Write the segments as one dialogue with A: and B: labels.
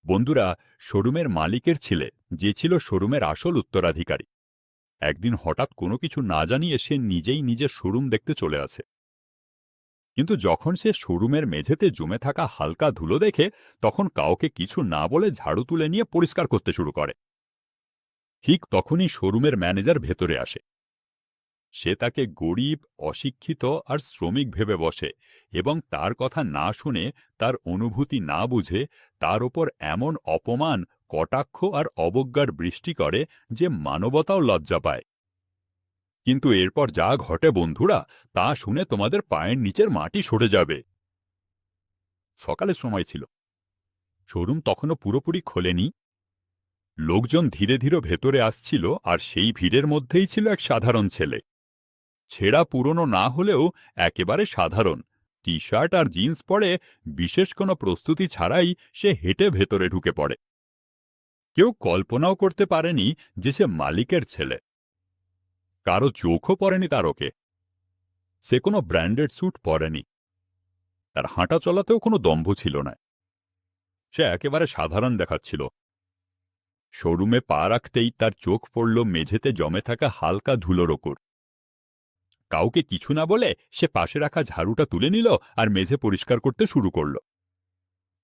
A: বন্ধুরা, শোরুমের মালিকের ছেলে, যে ছিল শোরুমের আসল উত্তরাধিকারী, একদিন হঠাৎ কোনো কিছু না জানিয়ে সে নিজেই নিজের শোরুম দেখতে চলে আসে। কিন্তু যখন সে শোরুমের মেঝেতে জমে থাকা হালকা ধুলো দেখে, তখন কাউকে কিছু না বলে ঝাড়ু তুলে নিয়ে পরিষ্কার করতে শুরু করে। ঠিক তখনই শোরুমের ম্যানেজার ভেতরে আসে। সে তাকে গরিব, অশিক্ষিত আর শ্রমিক ভেবে বসে এবং তার কথা না শুনে, তার অনুভূতি না বুঝে তার ওপর এমন অপমান, কটাক্ষ আর অবজ্ঞার বৃষ্টি করে যে মানবতাও লজ্জা পায়। কিন্তু এরপর যা ঘটে বন্ধুরা, তা শুনে তোমাদের পায়ের নিচের মাটি সরে যাবে। সকালের সময় ছিল। শোরুম তখনও পুরোপুরি খোলেনি। লোকজন ধীরে ধীরে ভেতরে আসছিল, আর সেই ভিড়ের মধ্যেই ছিল এক সাধারণ ছেলে। ছেঁড়া পুরনো না হলেও একেবারে সাধারণ টি শার্ট আর জিন্স পরে, বিশেষ কোনো প্রস্তুতি ছাড়াই সে হেঁটে ভেতরে ঢুকে পড়ে। কেউ কল্পনাও করতে পারেনি যে সে মালিকের ছেলে। কারো চোখও পড়েনি তার ওকে। সে কোনো ব্র্যান্ডেড স্যুট পরেনি। তার হাঁটা চলাতেও কোনো দম্ভ ছিল না। সে একেবারে সাধারণ দেখাচ্ছিল। শোরুমে পা রাখতেই তার চোখ পড়ল মেঝেতে জমে থাকা হালকা ধুলোর ওপর। কাউকে কিছু না বলে সে পাশে রাখা ঝাড়ুটা তুলে নিল আর মেঝে পরিষ্কার করতে শুরু করল।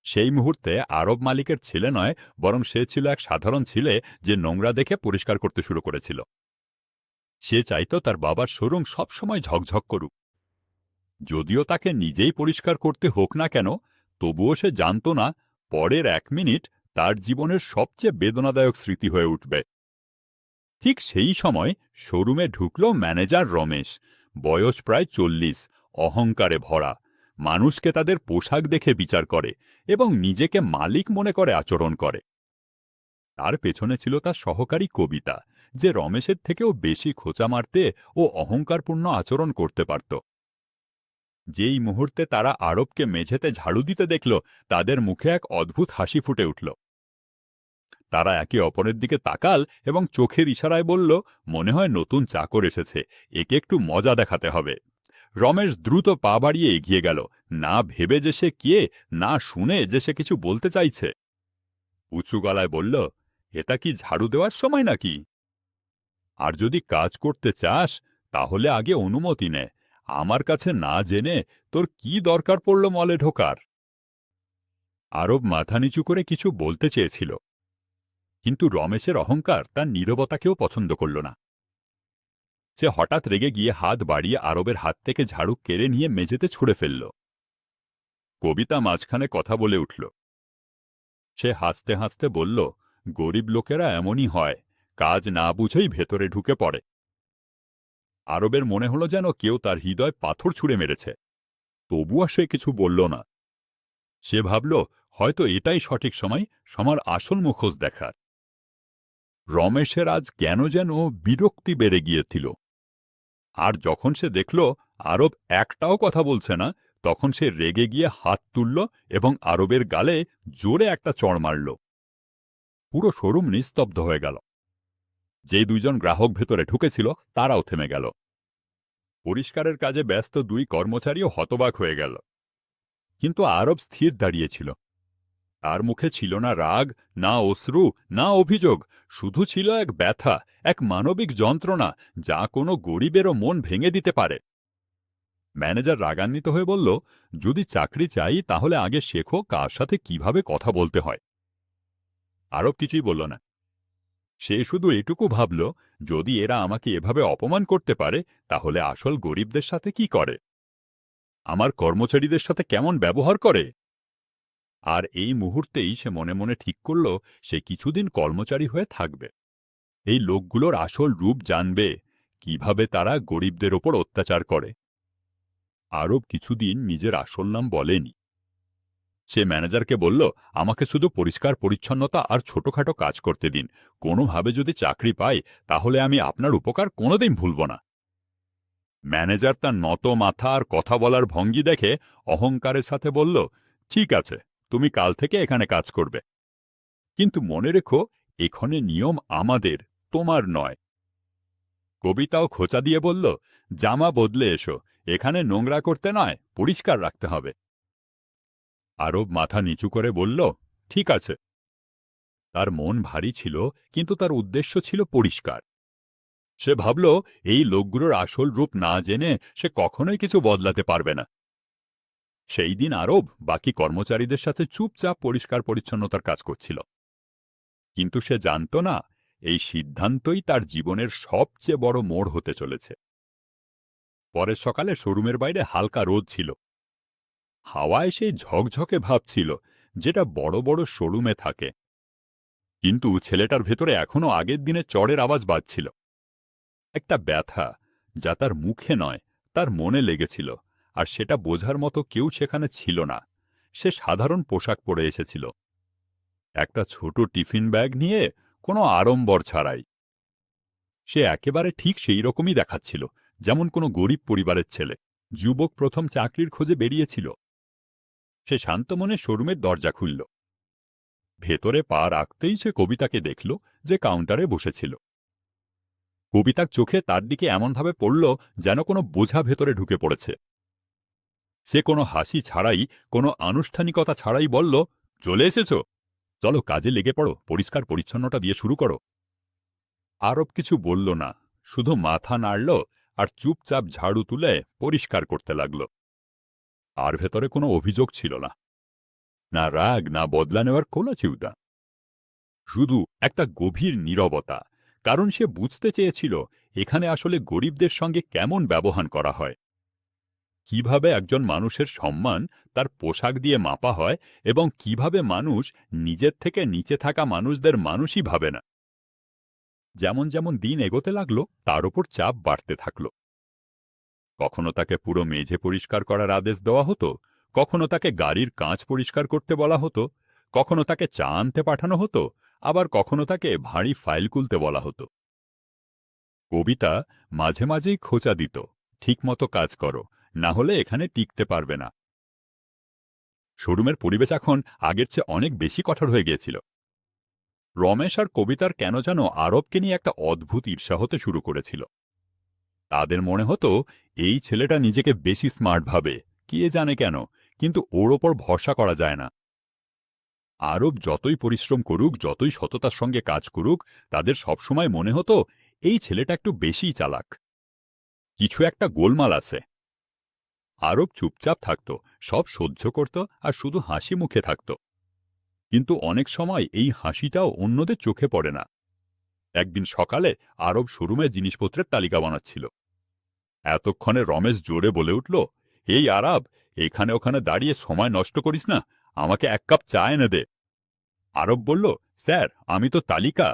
A: সেই মুহূর্তে আরব মালিকের ছেলে নয়, বরং সে ছিল এক সাধারণ ছেলে, যে নোংরা দেখে পরিষ্কার করতে শুরু করেছিল। সে চাইত তার বাবার শোরুম সবসময় ঝকঝক করুক। যদিও তাকে নিজেই পরিষ্কার করতে হোক না কেন, তবুও সে জানত না পরের 1 মিনিট তার জীবনের সবচেয়ে বেদনাদায়ক স্মৃতি হয়ে উঠবে। ঠিক সেই সময় শোরুমে ঢুকল ম্যানেজার রমেশ। বয়স প্রায় 40, অহংকারে ভরা। মানুষকে তাদের পোশাক দেখে বিচার করে এবং নিজেকে মালিক মনে করে আচরণ করে। তার পেছনে ছিল তার সহকারী কবিতা, যে রমেশের থেকেও বেশি খোঁচা মারতে ও অহংকারপূর্ণ আচরণ করতে পারত। যেই মুহূর্তে তারা আরবকে মেঝেতে ঝাড়ু দিতে দেখল, তাদের মুখে এক অদ্ভুত হাসি ফুটে উঠল। তারা একে অপরের দিকে তাকাল এবং চোখের ইশারায় বলল, মনে হয় নতুন চাকর এসেছে, একে একটু মজা দেখাতে হবে। রমেশ দ্রুত পা বাড়িয়ে এগিয়ে গেল, না ভেবে যে সে কে, না শুনে যে সে কিছু বলতে চাইছে। উঁচু গলায় বলল, এটা কি ঝাড়ু দেওয়ার সময় নাকি? আর যদি কাজ করতে চাস, তাহলে আগে অনুমতি নে। আমার কাছে না জেনে তোর কি দরকার পড়ল মলে ঢোকার? আরব মাথা নিচু করে কিছু বলতে চেয়েছিল, কিন্তু রমেশের অহংকার তার নীরবতাকেও পছন্দ করল না। সে হঠাৎ রেগে গিয়ে হাত বাড়িয়ে আরবের হাত থেকে ঝাড়ু কেড়ে নিয়ে মেঝেতে ছুঁড়ে ফেলল। কবিতা মাঝখানে কথা বলে উঠল। সে হাসতে হাসতে বলল, গরিব লোকেরা এমনই হয়, কাজ না বুঝেই ভেতরে ঢুকে পড়ে। আরবের মনে হল যেন কেউ তার হৃদয় পাথর ছুঁড়ে মেরেছে। তবুও সে কিছু বলল না। সে ভাবল, হয়তো এটাই সঠিক সময় সবার আসল মুখোশ দেখার। রমেশের আজ কেন যেন বিরক্তি বেড়ে গিয়েছিল। আর যখন সে দেখল আরব একটাও কথা বলছে না, তখন সে রেগে গিয়ে হাত তুলল এবং আরবের গালে জোরে একটা চড় মারল। পুরো শোরুম নিস্তব্ধ হয়ে গেল। যে 2 জন গ্রাহক ভেতরে ঢুকেছিল, তারাও থেমে গেল। পরিষ্কারের কাজে ব্যস্ত 2 কর্মচারীও হতবাক হয়ে গেল। কিন্তু আরব স্থির দাঁড়িয়েছিল। তার মুখে ছিল না রাগ, না অশ্রু, না অভিযোগ, শুধু ছিল এক ব্যথা, এক মানবিক যন্ত্রণা, যা কোনো গরিবেরও মন ভেঙে দিতে পারে। ম্যানেজার রাগান্বিত হয়ে বলল, যদি চাকরি চাই তাহলে আগে শেখো কার সাথে কিভাবে কথা বলতে হয়। আরব কিছুই বলল না। সে শুধু এটুকু ভাবল, যদি এরা আমাকে এভাবে অপমান করতে পারে, তাহলে আসল গরিবদের সাথে কি করে, আমার কর্মচারীদের সাথে কেমন ব্যবহার করে। আর এই মুহূর্তেই সে মনে মনে ঠিক করল, সে কিছুদিন কর্মচারী হয়ে থাকবে। এই লোকগুলোর আসল রূপ জানবে, কিভাবে তারা গরিবদের ওপর অত্যাচার করে। আরব কিছুদিন নিজের আসল নাম বলেনি। সে ম্যানেজারকে বলল, আমাকে শুধু পরিষ্কার পরিচ্ছন্নতা আর ছোটখাটো কাজ করতে দিন। কোনোভাবে যদি চাকরি পাই, তাহলে আমি আপনার উপকার কোনোদিন ভুলব না। ম্যানেজার তার নত মাথা আর কথা বলার ভঙ্গি দেখে অহংকারের সাথে বলল, ঠিক আছে, তুমি কাল থেকে এখানে কাজ করবে। কিন্তু মনে রেখো, এখানে নিয়ম আমাদের, তোমার নয়। কবিতাও খোঁচা দিয়ে বলল, জামা বদলে এসো, এখানে নোংরা করতে নয়, পরিষ্কার রাখতে হবে। আরব মাথা নিচু করে বলল, ঠিক আছে। তার মন ভারী ছিল, কিন্তু তার উদ্দেশ্য ছিল পরিষ্কার। সে ভাবল, এই লোকগুলোর আসল রূপ না জেনে সে কখনোই কিছু বদলাতে পারবে না। সেই দিন আরব বাকি কর্মচারীদের সাথে চুপচাপ পরিষ্কার পরিচ্ছন্নতার কাজ করছিল। কিন্তু সে জানত না, এই সিদ্ধান্তই তার জীবনের সবচেয়ে বড় মোড় হতে চলেছে। পরের সকালে শোরুমের বাইরে হালকা রোদ ছিল। হাওয়ায় সেই ঝকঝকে ভাব ছিল, যেটা বড় বড় শোরুমে থাকে। কিন্তু ছেলেটার ভেতরে এখনও আগের দিনের চড়ের আওয়াজ বাজছিল। একটা ব্যথা, যা তার মুখে নয়, তার মনে লেগেছিল, আর সেটা বোঝার মতো কেউ সেখানে ছিল না। সে সাধারণ পোশাক পরে এসেছিল, একটা ছোট টিফিন ব্যাগ নিয়ে, কোনো আড়ম্বর ছাড়াই। সে একেবারে ঠিক সেই রকমই দেখাচ্ছিল, যেমন কোনো গরিব পরিবারের ছেলে, যুবক প্রথম চাকরির খোঁজে বেরিয়েছিল। সে শান্ত মনে শোরুমের দরজা খুলল। ভেতরে পা রাখতেই সে কবিতাকে দেখল, যে কাউন্টারে বসেছিল। কবিতার চোখে তার দিকে এমনভাবে পড়ল, যেন কোনো বোঝা ভেতরে ঢুকে পড়েছে। সে কোনো হাসি ছাড়াই, কোনো আনুষ্ঠানিকতা ছাড়াই বলল, চলে এসেছ? চলো কাজে লেগে পড়ো, পরিষ্কার পরিচ্ছন্নতা দিয়ে শুরু করো। আরব কিছু বলল না, শুধু মাথা নাড়ল আর চুপচাপ ঝাড়ু তুলে পরিষ্কার করতে লাগল। আর ভেতরে কোনো অভিযোগ ছিল না, না রাগ, না বদলা নেওয়ার কোনো চিন্তা, শুধু একটা গভীর নীরবতা। কারণ সে বুঝতে চেয়েছিল, এখানে আসলে গরিবদের সঙ্গে কেমন ব্যবহার করা হয়, কিভাবে একজন মানুষের সম্মান তার পোশাক দিয়ে মাপা হয়, এবং কিভাবে মানুষ নিজের থেকে নিচে থাকা মানুষদের মানুষই ভাবে না। যেমন যেমন দিন এগোতে লাগল, তার ওপর চাপ বাড়তে থাকল। কখনো তাকে পুরো মেঝে পরিষ্কার করার আদেশ দেওয়া হতো, কখনো তাকে গাড়ির কাঁচ পরিষ্কার করতে বলা হতো, কখনো তাকে চা আনতে পাঠানো হতো, আবার কখনো তাকে ভারী ফাইল খুলতে বলা হতো। কবিতা মাঝে মাঝেই খোঁচা দিত, ঠিকমতো কাজ করো, না হলে এখানে টিকতে পারবে না। শোরুমের পরিবেশ এখন আগের চেয়ে অনেক বেশি কঠোর হয়ে গিয়েছিল। রমেশ আর কবিতার কেন যেন আরবকে নিয়ে একটা অদ্ভুত ঈর্ষা হতে শুরু করেছিল। তাদের মনে হতো, এই ছেলেটা নিজেকে বেশি স্মার্ট ভাবে, কে জানে কেন, কিন্তু ওর ওপর ভরসা করা যায় না। আরব যতই পরিশ্রম করুক, যতই সততার সঙ্গে কাজ করুক, তাদের সবসময় মনে হতো, এই ছেলেটা একটু বেশিই চালাক, কিছু একটা গোলমাল আছে। আরব চুপচাপ থাকত, সব সহ্য করত আর শুধু হাসি মুখে থাকত। কিন্তু অনেক সময় এই হাসিটাও অন্যদের চোখে পড়ে না। একদিন সকালে আরব শোরুমে জিনিসপত্রের তালিকা বানাচ্ছিল। এতক্ষণে রমেশ জোরে বলে উঠল, এই আরব, এখানে ওখানে দাঁড়িয়ে সময় নষ্ট করিস না, আমাকে এক কাপ চা এনে দে। আরব বলল, স্যার, আমি তো তালিকা।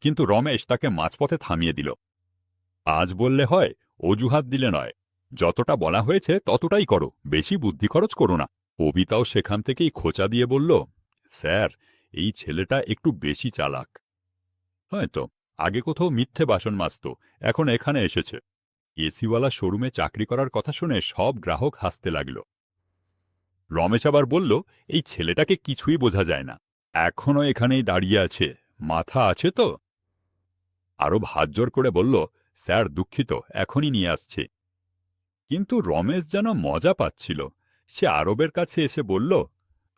A: কিন্তু রমেশ তাকে মাঝপথে থামিয়ে দিল। আজ বললে হয়, অজুহাত দিলে নয়। যতটা বলা হয়েছে ততটাই করো, বেশি বুদ্ধি খরচ করো না। কবিতাও সেখান থেকেই খোঁচা দিয়ে বলল, স্যার, এই ছেলেটা একটু বেশি চালাক। হয়তো আগে কোথাও মিথ্যে বাসন মাজত, এখন এখানে এসেছে। এসিওয়ালা শোরুমে চাকরি করার কথা শুনে সব গ্রাহক হাসতে লাগল। রমেশ আবার বলল, এই ছেলেটাকে কিছুই বোঝা যায় না, এখনও এখানেই দাঁড়িয়ে আছে, মাথা আছে তো? আরব হাত জোর করে বলল, স্যার দুঃখিত, এখনই নিয়ে আসছে। কিন্তু রমেশ যেন মজা পাচ্ছিল। সে আরবের কাছে এসে বলল,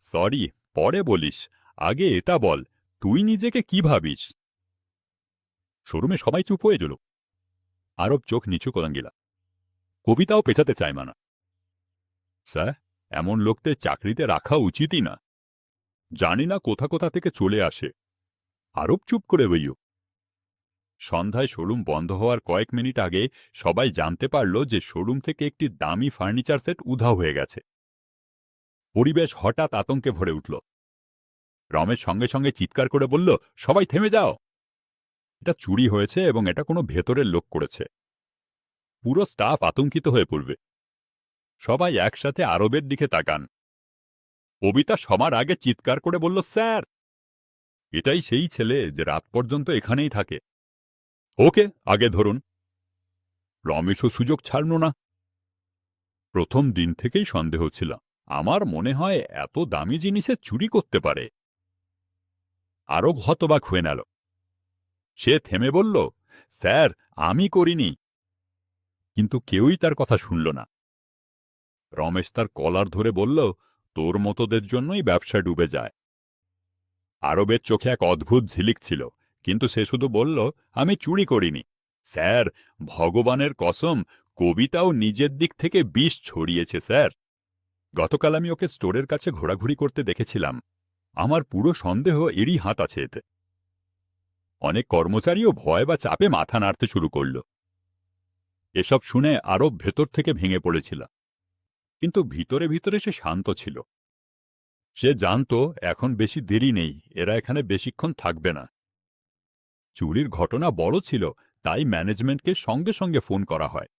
A: সরি, পরে বলিস, আগে এটা বল, তুই নিজেকে কি ভাবিস? শোরুমে সবাই চুপ হয়ে গেল। আরব চোখ নিচু করাঙ্গিলা। কবিতাও পেছাতে চায় না। স্যার, এমন লোকদের চাকরিতে রাখা উচিতই না। জানি না কোথা কোথা থেকে চলে আসে। আরব চুপ করে বইও। সন্ধ্যায় শোরুম বন্ধ হওয়ার কয়েক মিনিট আগে সবাই জানতে পারল যে শোরুম থেকে একটি দামি ফার্নিচার সেট উধাও হয়ে গেছে। পরিবেশ হঠাৎ আতঙ্কে ভরে উঠল। রমেশ সঙ্গে সঙ্গে চিৎকার করে বলল, সবাই থেমে যাও, এটা চুরি হয়েছে এবং এটা কোনো ভেতরের লোক করেছে। পুরো স্টাফ আতঙ্কিত হয়ে পড়বে। সবাই একসাথে আরবের দিকে তাকান। কবিতা সবার আগে চিৎকার করে বলল, স্যার, এটাই সেই ছেলে যে রাত পর্যন্ত এখানেই থাকে। ওকে আগে ধরুন। রমেশও সুযোগ ছাড়ল না। প্রথম দিন থেকেই সন্দেহ ছিল, আমার মনে হয় এত দামি জিনিসে চুরি করতে পারে। আরো হতবাক হয়ে গেল। সে থেমে বলল, স্যার, আমি করিনি। কিন্তু কেউই তার কথা শুনল না। রমেশ তার কলার ধরে বলল, তোর মতোদের জন্যই ব্যবসা ডুবে যায়। আরবের চোখে এক অদ্ভুত ঝিলিক ছিল, কিন্তু সে শুধু বলল, আমি চুরি করিনি স্যার। ভগবানের কসম, কবিতাও নিজের দিক থেকে বিষ ছড়িয়েছে স্যার। গতকাল আমি ওকে স্টোরের কাছে ঘোরাঘুরি করতে দেখেছিলাম। আমার পুরো সন্দেহ এরই হাত আছে এতে। অনেক কর্মচারীও ভয় বা চাপে মাথা নাড়তে শুরু করল। এসব শুনে আরব ভেতর থেকে ভেঙে পড়েছিল, কিন্তু ভিতরে ভিতরে সে শান্ত ছিল। সে জানত এখন বেশি দেরি নেই, এরা এখানে বেশিক্ষণ থাকবে না। চুরির ঘটনা বড় ছিল, তাই ম্যানেজমেন্টকে সঙ্গে সঙ্গে ফোন করা হয়।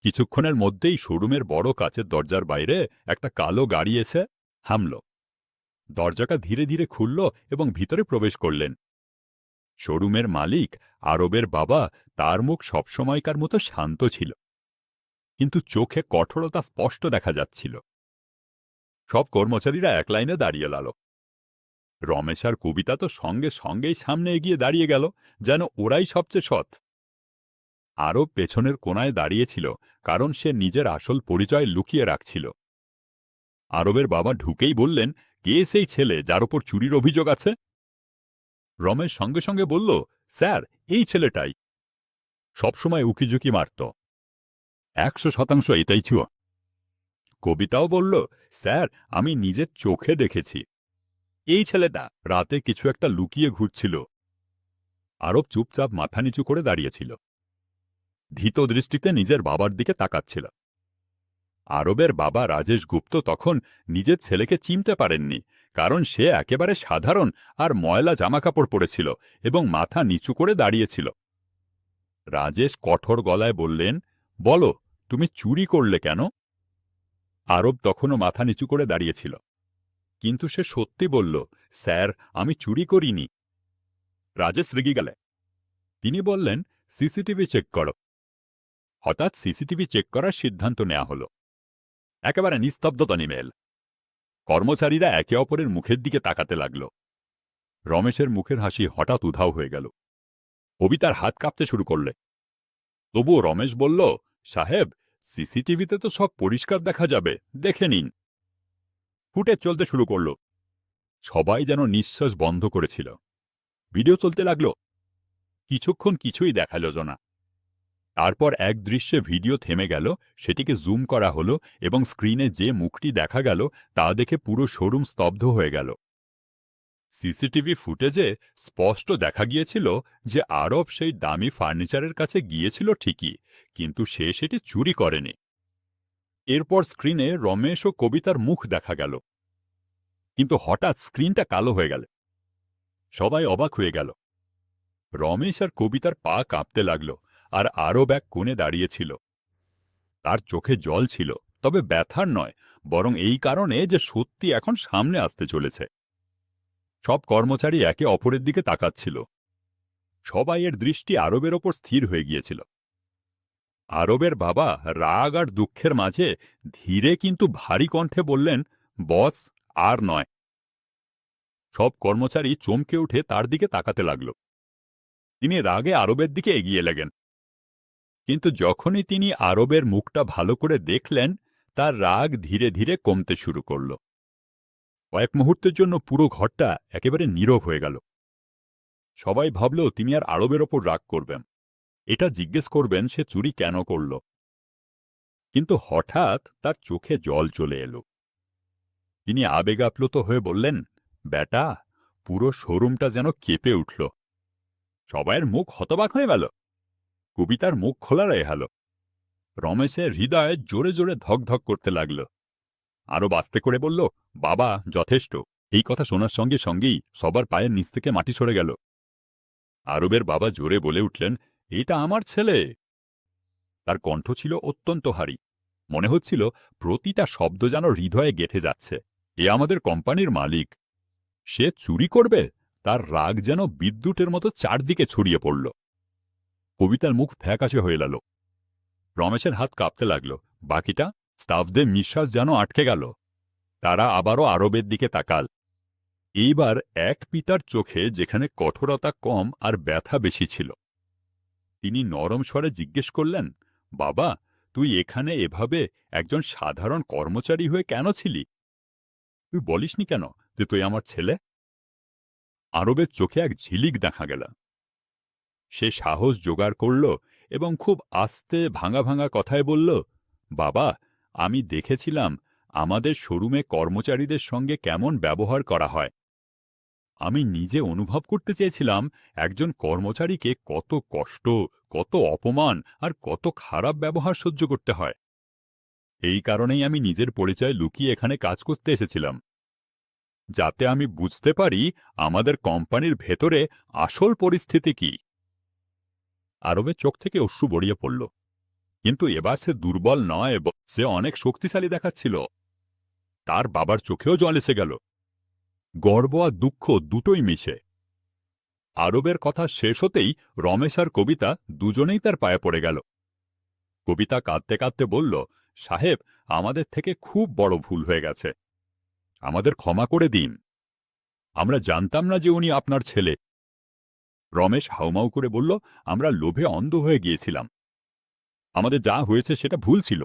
A: কিছুক্ষণের মধ্যেই শোরুমের বড় কাচের দরজার বাইরে একটা কালো গাড়ি এসে থামল। দরজাটা ধীরে ধীরে খুলল এবং ভিতরে প্রবেশ করলেন শোরুমের মালিক আরবের বাবা। তার মুখ সবসময়কার মতো শান্ত ছিল, কিন্তু চোখে কঠোরতা স্পষ্ট দেখা যাচ্ছিল। সব কর্মচারীরা এক লাইনে দাঁড়িয়ে লাল। রমেশ আর কবিতা তো সঙ্গে সঙ্গেই সামনে এগিয়ে দাঁড়িয়ে গেল, যেন ওরাই সবচেয়ে সৎ। আরব পেছনের কোনায় দাঁড়িয়েছিল, কারণ সে নিজের আসল পরিচয় লুকিয়ে রাখছিল। আরবের বাবা ঢুকেই বললেন, কে সেই ছেলে যার ওপর চুরির অভিযোগ আছে? রমেশ সঙ্গে সঙ্গে বলল, স্যার, এই ছেলেটাই। সবসময় উকিঝুঁকি মারত। 100% এটাই ছিল। কবিতাও বলল, স্যার, আমি নিজের চোখে দেখেছি। এই ছেলেটা রাতে কিছু একটা লুকিয়ে ঘুরছিল। আরব চুপচাপ মাথা নিচু করে দাঁড়িয়েছিল, ভীত দৃষ্টিতে নিজের বাবার দিকে তাকাচ্ছিল। আরবের বাবা রাজেশ গুপ্ত তখন নিজের ছেলেকে চিনতে পারেননি, কারণ সে একেবারে সাধারণ আর ময়লা জামাকাপড় পরেছিল এবং মাথা নিচু করে দাঁড়িয়েছিল। রাজেশ কঠোর গলায় বললেন, বলো, তুমি চুরি করলে কেন? আরব তখনও মাথা নিচু করে দাঁড়িয়েছিল, কিন্তু সে সত্যি বলল, স্যার, আমি চুরি করিনি। রাজেশ রেগে গেলে তিনি বললেন, সিসিটিভি চেক করো। হঠাৎ সিসিটিভি চেক করার সিদ্ধান্ত নেওয়া হল। একেবারে নিস্তব্ধতা নেমে এল। কর্মচারীরা একে অপরের মুখের দিকে তাকাতে লাগল। রমেশের মুখের হাসি হঠাৎ উধাও হয়ে গেল। কবিতার হাত কাঁপতে শুরু করলে। তবুও রমেশ বলল, সাহেব, সিসিটিভিতে তো সব পরিষ্কার দেখা যাবে, দেখে নিন। ফুটেজ চলতে শুরু করল। সবাই যেন নিঃশ্বাস বন্ধ করেছিল। ভিডিও চলতে লাগল। কিছুক্ষণ কিছুই দেখা গেল না। তারপর এক দৃশ্যে ভিডিও থেমে গেল, সেটিকে জুম করা হল এবং স্ক্রিনে যে মুখটি দেখা গেল তা দেখে পুরো শোরুম স্তব্ধ হয়ে গেল। সিসিটিভি ফুটেজে স্পষ্ট দেখা গিয়েছিল যে আরব সেই দামি ফার্নিচারের কাছে গিয়েছিল ঠিকই, কিন্তু সে সেটি চুরি করেনি। এরপর স্ক্রিনে রমেশ ও কবিতার মুখ দেখা গেল, কিন্তু হঠাৎ স্ক্রিনটা কালো হয়ে গেল। সবাই অবাক হয়ে গেল। রমেশ আর কবিতার পা কাঁপতে লাগল, আর আরব এক কোণে দাঁড়িয়েছিল। তার চোখে জল ছিল, তবে ব্যথার নয়, বরং এই কারণে যে সত্যি এখন সামনে আসতে চলেছে। সব কর্মচারী একে অপরের দিকে তাকাচ্ছিল। সবাই এর দৃষ্টি আরবের ওপর স্থির হয়ে গিয়েছিল। আরবের বাবা রাগ আর দুঃখের মাঝে ধীরে কিন্তু ভারী কণ্ঠে বললেন, বস, আর নয়। সব কর্মচারী চমকে উঠে তার দিকে তাকাতে লাগল। তিনি রাগে আরবের দিকে এগিয়ে লাগেন, কিন্তু যখনই তিনি আরবের মুখটা ভালো করে দেখলেন, তার রাগ ধীরে ধীরে কমতে শুরু করল। কয়েক মুহূর্তের জন্য পুরো ঘরটা একেবারে নীরব হয়ে গেল। সবাই ভাবল তিনি আর আরবের ওপর রাগ করবেন, এটা জিজ্ঞেস করবেন সে চুরি কেন করল। কিন্তু হঠাৎ তার চোখে জল চলে এলো। তিনি আবেগাপ্লুত হয়ে বললেন, বেটা, পুরো শোরুমটা যেন কেঁপে উঠল। সবাইয়ের মুখ হতবাক হয়ে গেল। কবিতার মুখ খোলা রয়ে গেল। রমেশের হৃদয়ে জোরে জোরে ধকধক করতে লাগল। আরো আস্তে করে বলল, বাবা, যথেষ্ট। এই কথা শোনার সঙ্গে সঙ্গেই সবার পায়ের নিচ থেকে মাটি সরে গেল। আরবের বাবা জোরে বলে উঠলেন, এটা আমার ছেলে। তার কণ্ঠ ছিল অত্যন্ত হারি। মনে হচ্ছিল প্রতিটা শব্দ যেন হৃদয়ে গেঁথে যাচ্ছে। এ আমাদের কোম্পানির মালিক। সে চুরি করবে? তার রাগ যেন বিদ্যুতের মতো চারদিকে ছড়িয়ে পড়ল। কবিতার মুখ ফ্যাকাশে হয়ে গেল। রমেশের হাত কাঁপতে লাগল। বাকিটা স্টাফদের নিঃশ্বাস যেন আটকে গেল। তারা আবারও আরবের দিকে তাকাল। এইবার এক পিতার চোখে যেখানে কঠোরতা কম আর ব্যথা বেশি ছিল। তিনি নরম স্বরে জিজ্ঞেস করলেন, বাবা, তুই এখানে এভাবে একজন সাধারণ কর্মচারী হয়ে কেন ছিলি? তুই বলিসনি কেন যে তুই আমার ছেলে? আরবের চোখে এক ঝিলিক দেখা গেল। সে সাহস জোগাড় করল এবং খুব আস্তে ভাঙা ভাঙা কথায় বলল, বাবা, আমি দেখেছিলাম আমাদের শোরুমে কর্মচারীদের সঙ্গে কেমন ব্যবহার করা হয়। আমি নিজে অনুভব করতে চেয়েছিলাম একজন কর্মচারীকে কত কষ্ট, কত অপমান আর কত খারাপ ব্যবহার সহ্য করতে হয়। এই কারণেই আমি নিজের পরিচয় লুকিয়ে এখানে কাজ করতে এসেছিলাম, যাতে আমি বুঝতে পারি আমাদের কোম্পানির ভেতরে আসল পরিস্থিতি কি। আরবের চোখ থেকে অশ্রু গড়িয়ে পড়ল, কিন্তু এবার সে দুর্বল নয়, সে অনেক শক্তিশালী দেখাচ্ছিল। তার বাবার চোখেও জল এসে গেল, গর্ব আর দুঃখ দুটোই মিশে। আরবের কথা শেষ হতেই রমেশ আর কবিতা দুজনেই তার পায়ে পড়ে গেল। কবিতা কাঁদতে কাঁদতে বলল, সাহেব, আমাদের থেকে খুব বড় ভুল হয়ে গেছে, আমাদের ক্ষমা করে দিন। আমরা জানতাম না যে উনি আপনার ছেলে। রমেশ হাউমাউ করে বলল, আমরা লোভে অন্ধ হয়ে গিয়েছিলাম, আমাদের যা হয়েছে সেটা ভুল ছিল।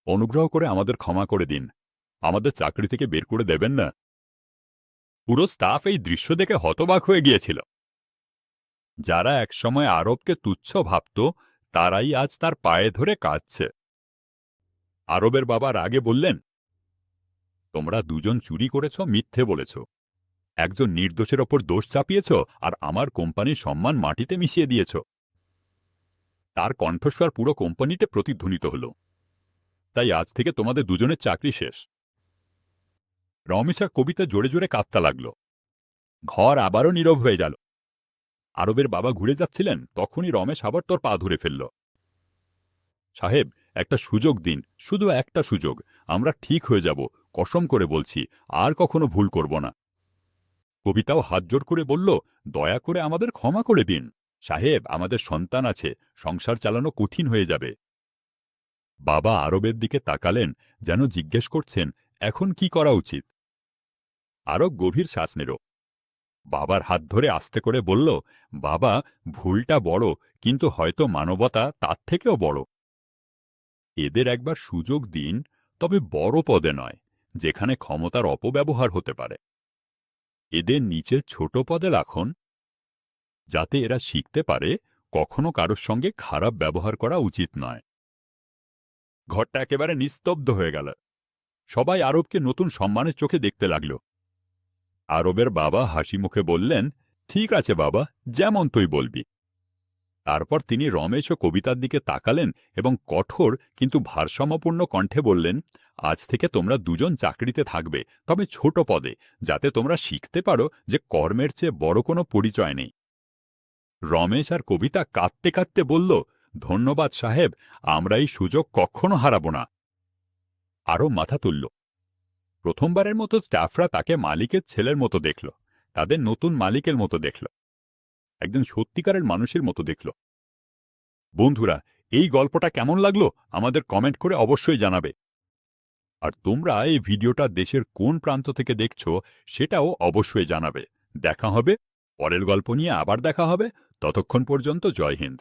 A: অনুগ্রহ করে আমাদের ক্ষমা করে দিন, আমাদের চাকরি থেকে বের করে দেবেন না। পুরো স্টাফ এই দৃশ্য দেখে হতবাক হয়ে গিয়েছিল। যারা একসময় আরবকে তুচ্ছ ভাবত, তারাই আজ তার পায়ে ধরে কাঁদছে। আরবের বাবা রাগে বললেন, তোমরা দুজন চুরি করেছ, মিথ্যে বলেছ, একজন নির্দোষের ওপর দোষ চাপিয়েছ আর আমার কোম্পানির সম্মান মাটিতে মিশিয়ে দিয়েছ। তার কণ্ঠস্বর পুরো কোম্পানিতে প্রতিধ্বনিত হল। তাই আজ থেকে তোমাদের দুজনের চাকরি শেষ। রমেশ আর কবিতা জোরে জোরে কাঁদতে লাগল। ঘর আবারও নীরব হয়ে গেল। আরবের বাবা ঘুরে যাচ্ছিলেন, তখনই রমেশ আবার তোর পা ধরে ফেলল। সাহেব, একটা সুযোগ দিন, শুধু একটা সুযোগ, আমরা ঠিক হয়ে যাব, কসম করে বলছি, আর কখনো ভুল করব না। কবিতাও হাত জোর করে বলল, দয়া করে আমাদের ক্ষমা করে দিন সাহেব, আমাদের সন্তান আছে, সংসার চালানো কঠিন হয়ে যাবে। বাবা আরবের দিকে তাকালেন, যেন জিজ্ঞেস করছেন, এখন কি করা উচিত। আরব গভীর শ্বাস নিল। বাবার হাত ধরে আস্তে করে বলল, বাবা, ভুলটা বড়, কিন্তু হয়তো মানবতা তার থেকেও বড়। এদের একবার সুযোগ দিন, তবে বড় পদে নয়, যেখানে ক্ষমতার অপব্যবহার হতে পারে। এদের নিচে ছোট পদে রাখুন, যাতে এরা শিখতে পারে কখনো কারোর সঙ্গে খারাপ ব্যবহার করা উচিত নয়। ঘরটা একেবারে নিস্তব্ধ হয়ে গেল। সবাই আরবকে নতুন সম্মানের চোখে দেখতে লাগল। আরবের বাবা হাসি মুখে বললেন, ঠিক আছে বাবা, যেমন তুই বলবি। তারপর তিনি রমেশ ও কবিতার দিকে তাকালেন এবং কঠোর কিন্তু ভারসাম্যপূর্ণ কণ্ঠে বললেন, আজ থেকে তোমরা দুজন চাকরিতে থাকবে, তবে ছোট পদে, যাতে তোমরা শিখতে পারো যে কর্মের চেয়ে বড় কোনো পরিচয় নেই। রমেশ আর কবিতা কাঁদতে কাঁদতে বলল, ধন্যবাদ সাহেব, আমরা এই সুযোগ কখনো হারাব না। আরও মাথা তুলল। প্রথমবারের মতো স্টাফরা তাকে মালিকের ছেলের মতো দেখল, তাদের নতুন মালিকের মতো দেখল, একজন সত্যিকারের মানুষের মতো দেখল। বন্ধুরা, এই গল্পটা কেমন লাগলো আমাদের কমেন্ট করে অবশ্যই জানাবে। আর তোমরা এই ভিডিওটা দেশের কোন প্রান্ত থেকে দেখছো সেটাও অবশ্যই জানাবে। দেখা হবে পরের গল্প নিয়ে, আবার দেখা হবে। ততক্ষণ পর্যন্ত জয় হিন্দ।